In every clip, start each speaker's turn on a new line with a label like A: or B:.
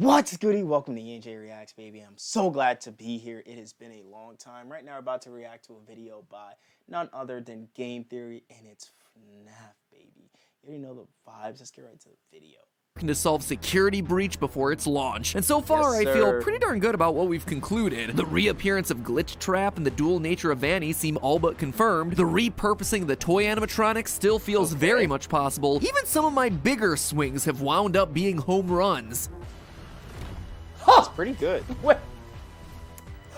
A: What's goody? Welcome to ENJ Reacts, baby. I'm so glad to be here. It has been a long time. Right now, we're about to react to a video by none other than Game Theory, and it's FNAF, baby. You already know the vibes. Let's get right to the video.
B: To solve security breach before its launch. And so far, I feel pretty darn good about what we've concluded. The reappearance of Glitch Trap and the dual nature of Vanny seem all but confirmed. The repurposing of the toy animatronics still feels very much possible. Even some of my bigger swings have wound up being home runs.
A: That's pretty good.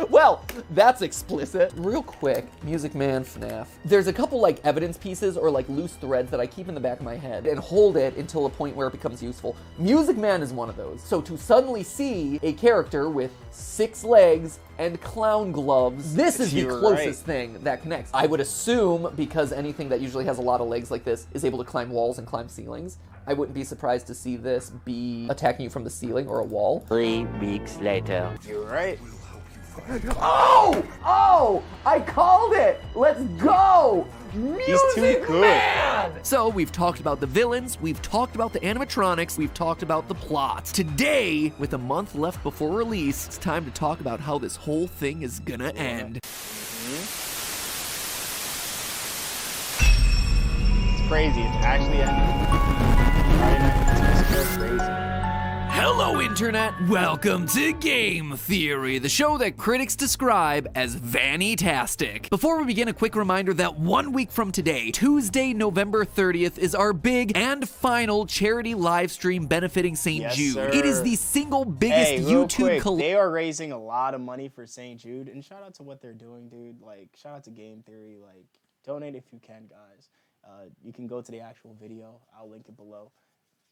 B: Well, that's explicit. Real quick, Music Man FNAF. There's a couple like evidence pieces or like loose threads that I keep in the back of my head and hold it until a point where it becomes useful. Music Man is one of those. So to suddenly see a character with 6 legs and clown gloves, this is the closest thing that connects. I would assume because anything that usually has a lot of legs like this is able to climb walls and climb ceilings. I wouldn't be surprised to see this be attacking you from the ceiling or a wall.
C: 3 weeks later.
A: You're right.
B: Oh! I called it! Let's go! Music Man! So we've talked about the villains, we've talked about the animatronics, we've talked about the plot. Today, with a month left before release, it's time to talk about how this whole thing is gonna end.
A: It's crazy. It's actually it's crazy.
B: Hello, Internet! Welcome to Game Theory, the show that critics describe as Vanny-tastic. Before we begin, a quick reminder that 1 week from today, Tuesday, November 30th, is our big and final charity live stream benefiting St. Jude.
A: Sir.
B: It is the single biggest YouTube
A: They are raising a lot of money for St. Jude, and shout out to what they're doing, dude. Like, shout out to Game Theory. Like, donate if you can, guys. You can go to the actual video. I'll link it below.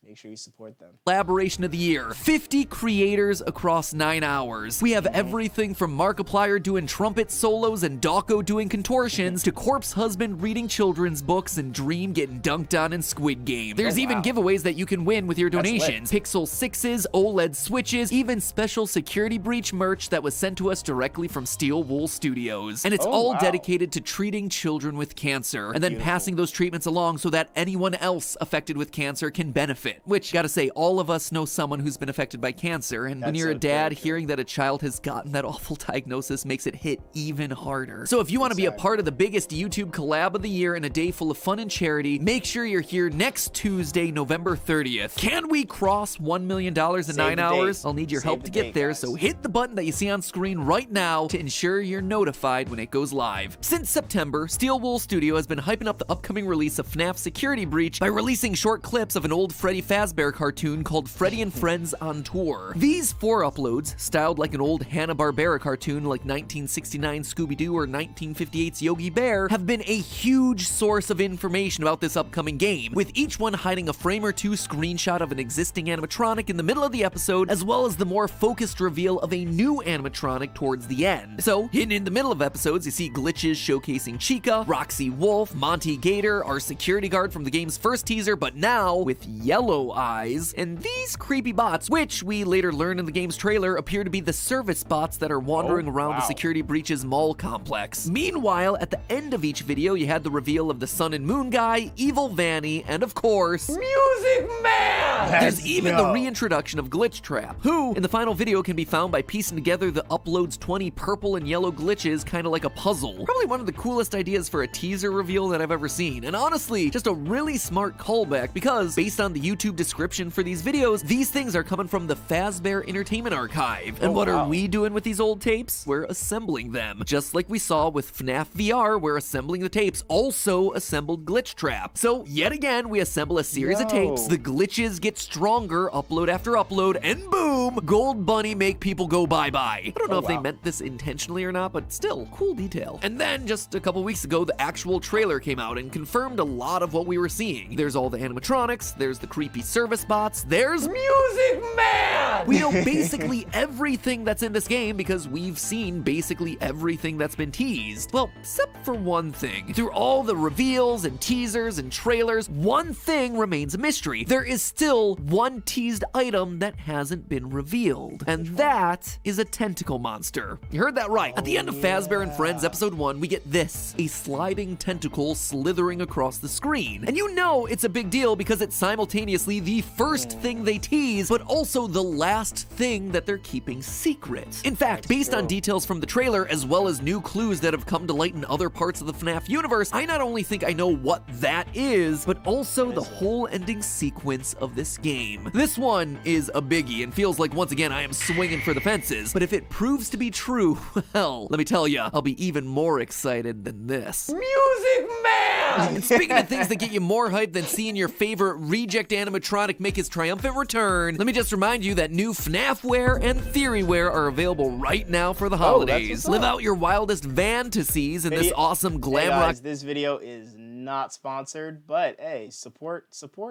A: Make sure you support them.
B: Collaboration of the year. 50 creators across 9 hours. We have everything from Markiplier doing trumpet solos and Dawko doing contortions to Corpse Husband reading children's books and Dream getting dunked on in Squid Game. There's even giveaways that you can win with your donations. Pixel 6s, OLED switches, even special security breach merch that was sent to us directly from Steel Wool Studios. And it's all dedicated to treating children with cancer and then passing those treatments along so that anyone else affected with cancer can benefit. Which, gotta say, all of us know someone who's been affected by cancer, and when you're a dad, hearing that a child has gotten that awful diagnosis makes it hit even harder. So if you want to be a part of the biggest YouTube collab of the year and a day full of fun and charity, make sure you're here next Tuesday, November 30th. Can we cross $1 million in 9 hours? I'll need your help to get there, so hit the button that you see on screen right now to ensure you're notified when it goes live. Since September, Steel Wool Studio has been hyping up the upcoming release of FNAF Security Breach by releasing short clips of an old Freddy Fazbear cartoon called Freddy and Friends on Tour. These 4 uploads, styled like an old Hanna-Barbera cartoon like 1969 Scooby-Doo or 1958's Yogi Bear, have been a huge source of information about this upcoming game, with each one hiding a frame or 2 screenshot of an existing animatronic in the middle of the episode, as well as the more focused reveal of a new animatronic towards the end. So, hidden in the middle of episodes, you see glitches showcasing Chica, Roxy Wolf, Monty Gator, our security guard from the game's first teaser, but now with yellow eyes, and these creepy bots, which we later learn in the game's trailer appear to be the service bots that are wandering around the security breach's mall complex. Meanwhile, at the end of each video, you had the reveal of the Sun and Moon guy, Evil Vanny, and of course, Music Man! There's even the reintroduction of Glitch Trap, who, in the final video, can be found by piecing together the upload's 20 purple and yellow glitches kind of like a puzzle. Probably one of the coolest ideas for a teaser reveal that I've ever seen, and honestly, just a really smart callback because, based on the YouTube description for these videos, these things are coming from the Fazbear Entertainment Archive. And what are we doing with these old tapes? We're assembling them. Just like we saw with FNAF VR, where assembling the tapes also assembled Glitch Trap. So, yet again, we assemble a series of tapes, the glitches get stronger upload after upload, and boom, Gold Bunny make people go bye-bye. I don't know if they meant this intentionally or not, but still, cool detail. And then, just a couple weeks ago, the actual trailer came out and confirmed a lot of what we were seeing. There's all the animatronics, there's the creepy service bots, there's Music Man! We know basically everything that's in this game because we've seen basically everything that's been teased. Well, except for one thing. Through all the reveals and teasers and trailers, one thing remains a mystery. There is still one teased item that hasn't been revealed, and that is a tentacle monster. You heard that right. At the end of Fazbear and Friends Episode 1, we get this, a sliding tentacle slithering across the screen. And you know it's a big deal because it's simultaneously the first thing they tease, but also the last last thing that they're keeping secret. In fact, based on details from the trailer, as well as new clues that have come to light in other parts of the FNAF universe, I not only think I know what that is, but also the whole ending sequence of this game. This one is a biggie and feels like, once again, I am swinging for the fences, but if it proves to be true, well, let me tell you, I'll be even more excited than this.
A: Music Man!
B: And speaking of things that get you more hyped than seeing your favorite reject animatronic make his triumphant return, let me just remind you that new FNAF wear and Theory wear are available right now for the holidays. Live out your wildest fantasies in this awesome glam rock.
A: This video is not sponsored, but hey, support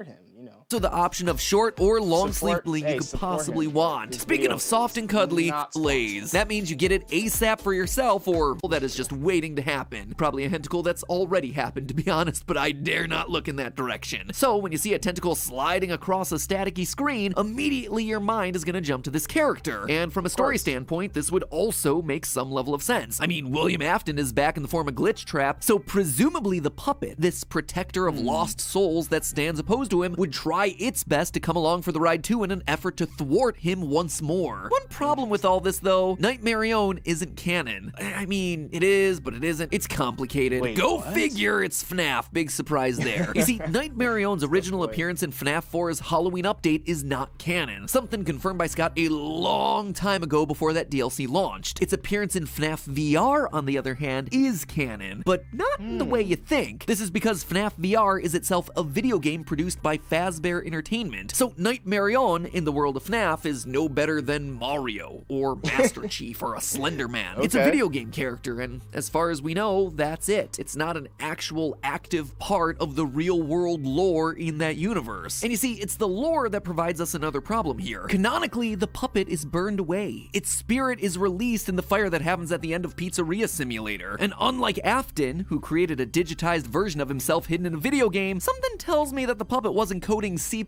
A: him, you know.
B: So the option of short or long sleeve bling you could possibly want. Speaking of soft and cuddly, Blaze. That means you get it ASAP for yourself, or that is just waiting to happen. Probably a tentacle that's already happened, to be honest, but I dare not look in that direction. So when you see a tentacle sliding across a staticky screen, immediately your mind is gonna jump to this character. And from a story standpoint, this would also make some level of sense. I mean, William Afton is back in the form of Glitch Trap, so presumably the puppet, this protector of lost souls that stands opposed to him, would try its best to come along for the ride too in an effort to thwart him once more. One problem with all this though, Nightmarion isn't canon. I mean, it is, but it isn't. It's complicated.
A: Wait,
B: Go
A: what?
B: figure, it's FNAF. Big surprise there. You see, Nightmarion's original appearance in FNAF 4's Halloween update is not canon. Something confirmed by Scott a long time ago before that DLC launched. Its appearance in FNAF VR, on the other hand, is canon, but not in the way you think. This is because FNAF VR is itself a video game produced by Fazbear Entertainment. So Nightmarion in the world of FNAF is no better than Mario or Master Chief or a Slender Man. It's a video game character, and as far as we know, that's it. It's not an actual active part of the real world lore in that universe. And you see, it's the lore that provides us another problem here. Canonically, the puppet is burned away. Its spirit is released in the fire that happens at the end of Pizzeria Simulator. And unlike Afton, who created a digitized version of himself hidden in a video game, something tells me that the puppet wasn't coding C++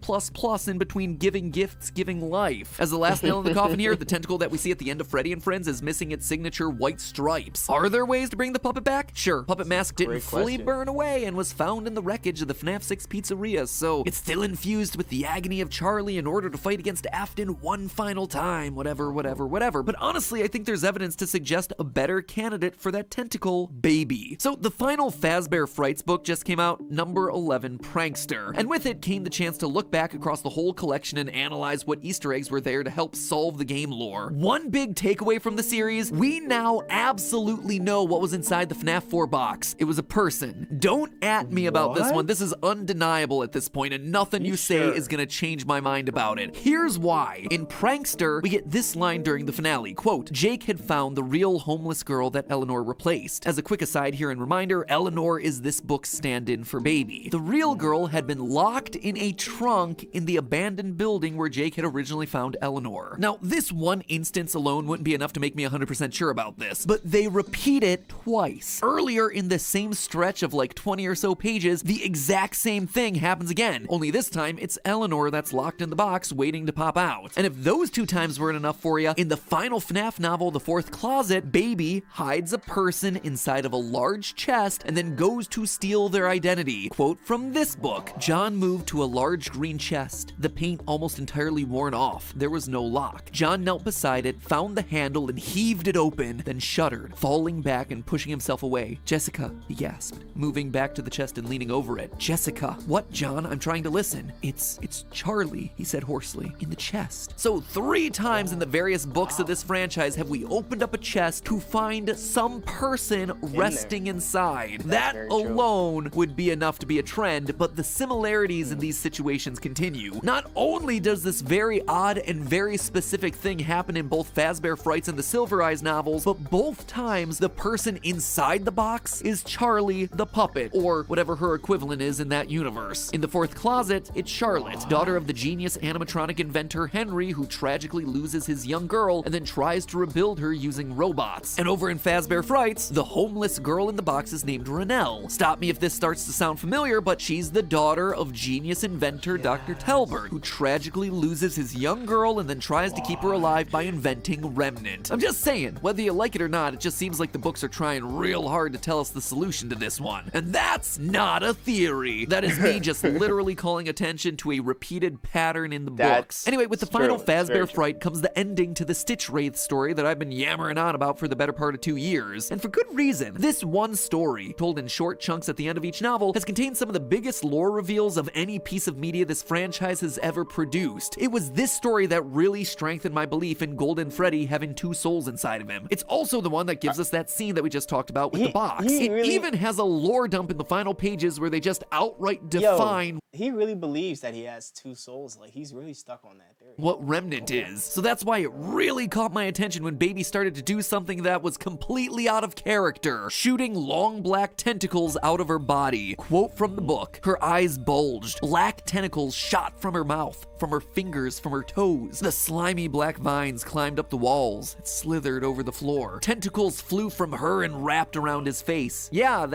B: in between giving gifts, giving life. As the last nail in the coffin here, the tentacle that we see at the end of Freddy and Friends is missing its signature white stripes. Are there ways to bring the puppet back? Sure, puppet mask didn't fully burn away and was found in the wreckage of the FNAF 6 pizzeria, so it's still infused with the agony of Charlie in order to fight against Afton one final time, whatever. But honestly, I think there's evidence to suggest a better candidate for that tentacle, Baby. So the final Fazbear Frights book just came out, number 11, Prankster, and with it came the chance to look back across the whole collection and analyze what Easter eggs were there to help solve the game lore. One big takeaway from the series, we now absolutely know what was inside the FNAF 4 box. It was a person. Don't at me about this one. This is undeniable at this point, and nothing you say is gonna change my mind about it. Here's why. In Prankster, we get this line during the finale, quote, Jake had found the real homeless girl that Eleanor replaced. As a quick aside here and reminder, Eleanor is this book's stand-in for Baby. The real girl had been locked in a trunk in the abandoned building where Jake had originally found Eleanor. Now, this one instance alone wouldn't be enough to make me 100% sure about this, but they repeat it twice. Earlier in the same stretch of like 20 or so pages, the exact same thing happens again, only this time it's Eleanor that's locked in the box waiting to pop out. And if those two times weren't enough for you, in the final FNAF novel, The Fourth Closet, Baby hides a person inside of a large chest and then goes to steal their identity. Quote from this book, John moved to a large green chest, the paint almost entirely worn off. There was no lock. John knelt beside it, found the handle and heaved it open, then shuddered, falling back and pushing himself away. Jessica, he gasped, moving back to the chest and leaning over it. Jessica. What, John? I'm trying to listen. It's Charlie, he said hoarsely, in the chest. So 3 times in the various books of this franchise have we opened up a chest to find some person resting inside. That alone would be enough to be a trend, but the similarities in these situations continue. Not only does this very odd and very specific thing happen in both Fazbear Frights and the Silver Eyes novels, but both times the person inside the box is Charlie the puppet, or whatever her equivalent is in that universe. In The Fourth Closet, it's Charlotte, daughter of the genius animatronic inventor Henry, who tragically loses his young girl and then tries to rebuild her using robots. And over in Fazbear Frights, the homeless girl in the box is named Renelle. Stop me if this starts to sound familiar, but she's the daughter of genius inventor Dr. Talbert, who tragically loses his young girl and then tries to keep her alive by inventing Remnant. I'm just saying, whether you like it or not, it just seems like the books are trying real hard to tell us the solution to this one. And that's not a theory. That is me just literally calling attention to a repeated pattern in the books. Anyway, with the final Fazbear Fright comes the ending to the Stitch Wraith story that I've been yammering on about for the better part of 2 years. And for good reason. This one story, told in short chunks at the end of each novel, has contained some of the biggest lore reveals of any piece of media this franchise has ever produced. It was this story that really strengthened my belief in Golden Freddy having 2 souls inside of him. It's also the one that gives us that scene that we just talked about with the box. It even has a lore dump in the final pages where they just outright define
A: he really believes that he has 2 souls. Like, he's really stuck on that theory.
B: What Remnant is. So that's why it really caught my attention when Baby started to do something that was completely out of character, shooting long black tentacles out of her body. Quote from the book, her eyes bulged, black tentacles shot from her mouth, from her fingers, from her toes. The slimy black vines climbed up the walls, it slithered over the floor. Tentacles flew from her and wrapped around his face. Yeah,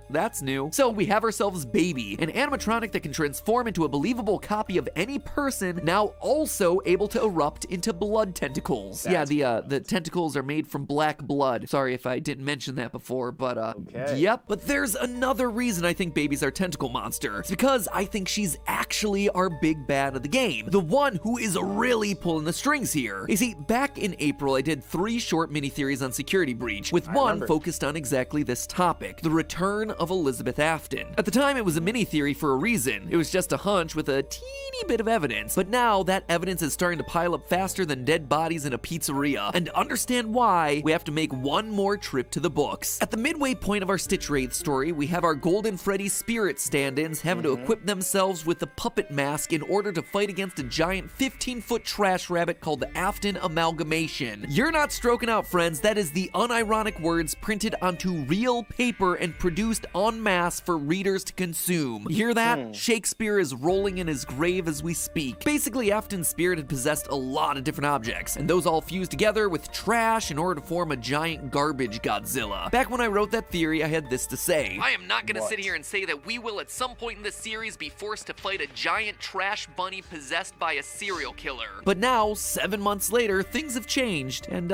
B: that's new. So we have ourselves Baby, an animatronic that can transform into a believable copy of any person, now also able to erupt into blood tentacles. The tentacles are made from black blood. Sorry if I didn't mention that before, but yep. But there's another reason I think Baby's our tentacle monster. It's because I think she's actually our big bad of the game, the one who is really pulling the strings here. You see, back in April, I did 3 short mini-theories on Security Breach, with one focused on exactly this topic, the return of Elizabeth Afton. At the time, it was a mini-theory for a reason. It was just a hunch with a teeny bit of evidence, but now that evidence is starting to pile up faster than dead bodies in a pizzeria, and to understand why, we have to make one more trip to the books. At the midway point of our Stitch Wraith story, we have our Golden Freddy spirit stand-ins having to equip themselves with the puppet mask in order to fight against a giant 15-foot trash rabbit called the Afton Amalgamation. You're not stroking out, friends. That is the unironic words printed onto real paper and produced en masse for readers to consume. You hear that? Shakespeare is rolling in his grave as we speak. Basically, Afton's spirit had possessed a lot of different objects, and those all fused together with trash in order to form a giant garbage Godzilla. Back when I wrote that theory, I had this to say. I am not gonna sit here and say that we will at some point in this series be forced to fight a giant trash bunny possessed by a serial killer. But now, 7 months later, things have changed, and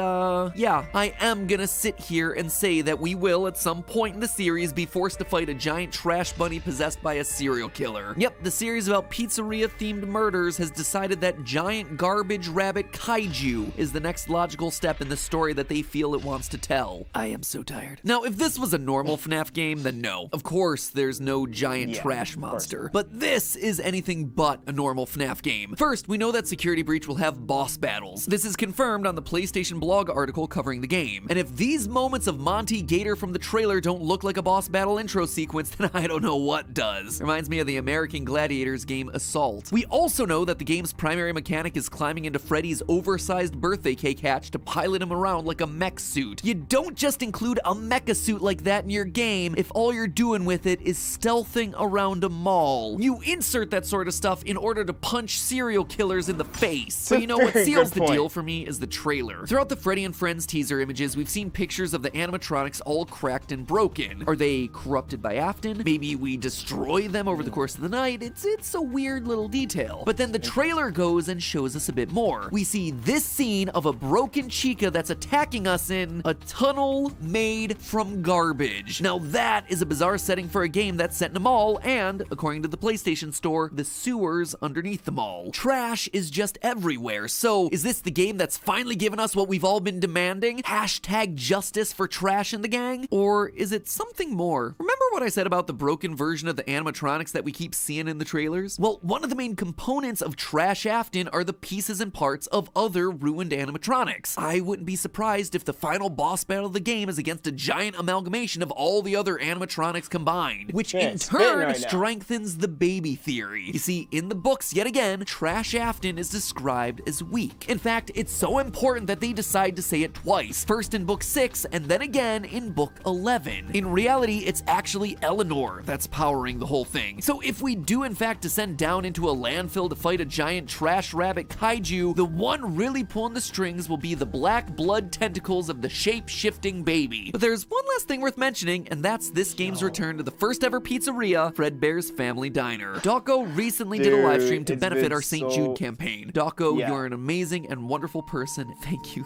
B: yeah, I am gonna sit here and say that we will at some point in the series be forced to fight a giant trash bunny possessed by a serial killer. Yep, the series about pizzeria-themed murders has decided that giant garbage rabbit kaiju is the next logical step in the story that they feel it wants to tell. I am so tired. Now, if this was a normal FNAF game, then no. Of course, there's no giant trash monster. But this is anything but a normal FNAF game. First, we know that Security Breach will have boss battles. This is confirmed on the PlayStation blog article covering the game. And if these moments of Monty Gator from the trailer don't look like a boss battle intro sequence, then I don't know what does. Reminds me of the American Gladiators game Assault. We also know that the game's primary mechanic is climbing into Freddy's oversized birthday cake hatch to pilot him around like a mech suit. You don't just include a mecha suit like that in your game if all you're doing with it is stealthing around a mall. You insert that sort of stuff in order to punch serial killers in the face. So you know what seals the deal for me is the trailer. Throughout the Freddy and Friends teaser images, we've seen pictures of the animatronics all cracked and broken. Are they corrupted by Afton? Maybe we destroy them over the course of the night. It's a weird little detail. But then the trailer goes and shows us a bit more. We see this scene of a broken Chica that's attacking us in a tunnel made from garbage. Now that is a bizarre setting for a game that's set in a mall and, according to the PlayStation Store, the sewers underneath the mall. Trash is just everywhere. So is this the game that's finally given us what we've all been demanding? Hashtag justice for trash in the gang? Or is it something more? Remember what I said about the broken version of the animatronics that we keep seeing in the trailers? Well, one of the main components of Trash Afton are the pieces and parts of other ruined animatronics. I wouldn't be surprised if the final boss battle of the game is against a giant amalgamation of all the other animatronics combined, which in turn strengthens the Baby theory. You see, in the books, yet again, Trash Afton is described as weak. In fact, it's so important that they decide to say it twice, first in book 6 and then again in book 11. In reality, it's actually Eleanor that's powering the whole thing. So if we do in fact descend down into a landfill to fight a giant trash rabbit kaiju, the one really pulling the strings will be the black blood tentacles of the shape-shifting Baby. But there's one last thing worth mentioning, and that's this game's return to the first ever pizzeria, Fredbear's Family Diner. Dawko recently did a live stream to benefit our St. Jude campaign. Dawko,
A: Yeah.
B: you're an amazing and wonderful person. Thank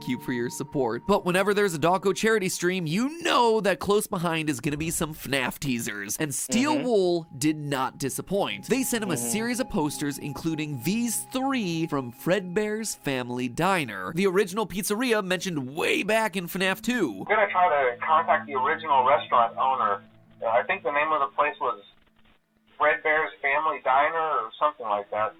B: you for your support. But whenever there's a Dawko charity stream, you know that close behind is gonna be some FNAF teasers. And Steel Wool did not disappoint. They sent him a series of posters, including these 3 from Fredbear's Family Diner, the original pizzeria mentioned way back in FNAF 2.
D: I'm gonna try to contact the original restaurant owner. I think the name of the place was Fredbear's Family Diner or something like that.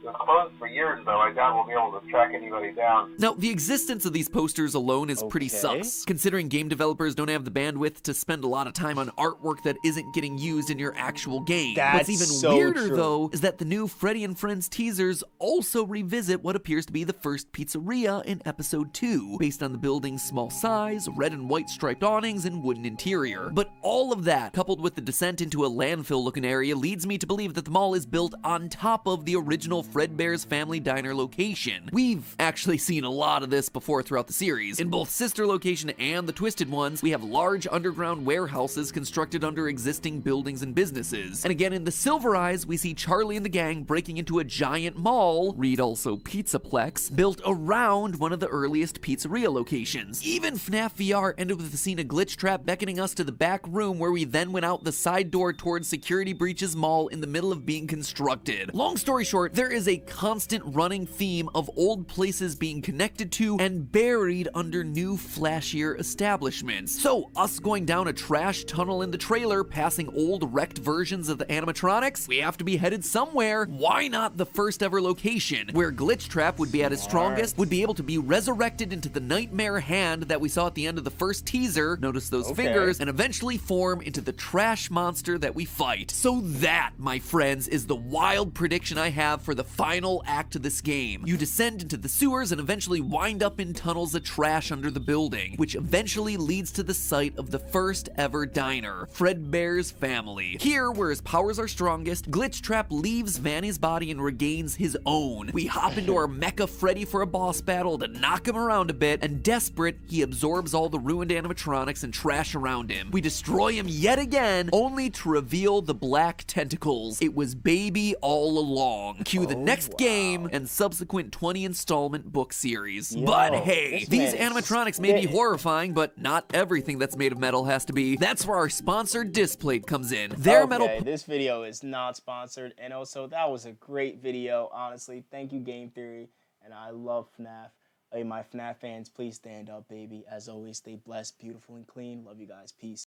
D: It was closed for years, though. I doubt we'll be able to track anybody down.
B: Now, the existence of these posters alone is pretty sus, considering game developers don't have the bandwidth to spend a lot of time on artwork that isn't getting used in your actual game. What's even weirder, though, is that the new Freddy and Friends teasers also revisit what appears to be the first pizzeria in Episode 2, based on the building's small size, red and white striped awnings, and wooden interior. But all of that, coupled with the descent into a landfill-looking area, leads me to believe that the mall is built on top of the original Fredbear's Family Diner location. We've actually seen a lot of this before throughout the series. In both Sister Location and the Twisted ones, we have large underground warehouses constructed under existing buildings and businesses. And again, in the Silver Eyes, we see Charlie and the gang breaking into a giant mall, read also Pizzaplex, built around one of the earliest pizzeria locations. Even FNAF VR ended with the scene of Glitch Trap beckoning us to the back room, where we then went out the side door towards Security Breach's mall in the middle of being constructed. Long story short, there is a constant running theme of old places being connected to and buried under new, flashier establishments. So, us going down a trash tunnel in the trailer, passing old wrecked versions of the animatronics, we have to be headed somewhere. Why not the first ever location, where Glitch Trap would be at his strongest, would be able to be resurrected into the nightmare hand that we saw at the end of the first teaser, notice those fingers, and eventually form into the trash monster that we fight. So that, my friends, is the wild prediction I have for the final act of this game. You descend into the sewers and eventually wind up in tunnels of trash under the building, which eventually leads to the site of the first ever diner, Fredbear's Family. Here, where his powers are strongest, Glitch Trap leaves Vanny's body and regains his own. We hop into our Mecha Freddy for a boss battle to knock him around a bit, and desperate, he absorbs all the ruined animatronics and trash around him. We destroy him yet again, only to reveal the black tentacles. It was Baby all along. Cue the next game and subsequent 20 installment book series. But hey, these animatronics may be horrifying, but not everything that's made of metal has to be. That's where our sponsor Displate comes in. Their metal.
A: This video is not sponsored, and also that was a great video. Honestly, thank you, Game Theory, and I love FNAF. Hey, my FNAF fans, please stand up, baby. As always, stay blessed, beautiful, and clean. Love you guys. Peace.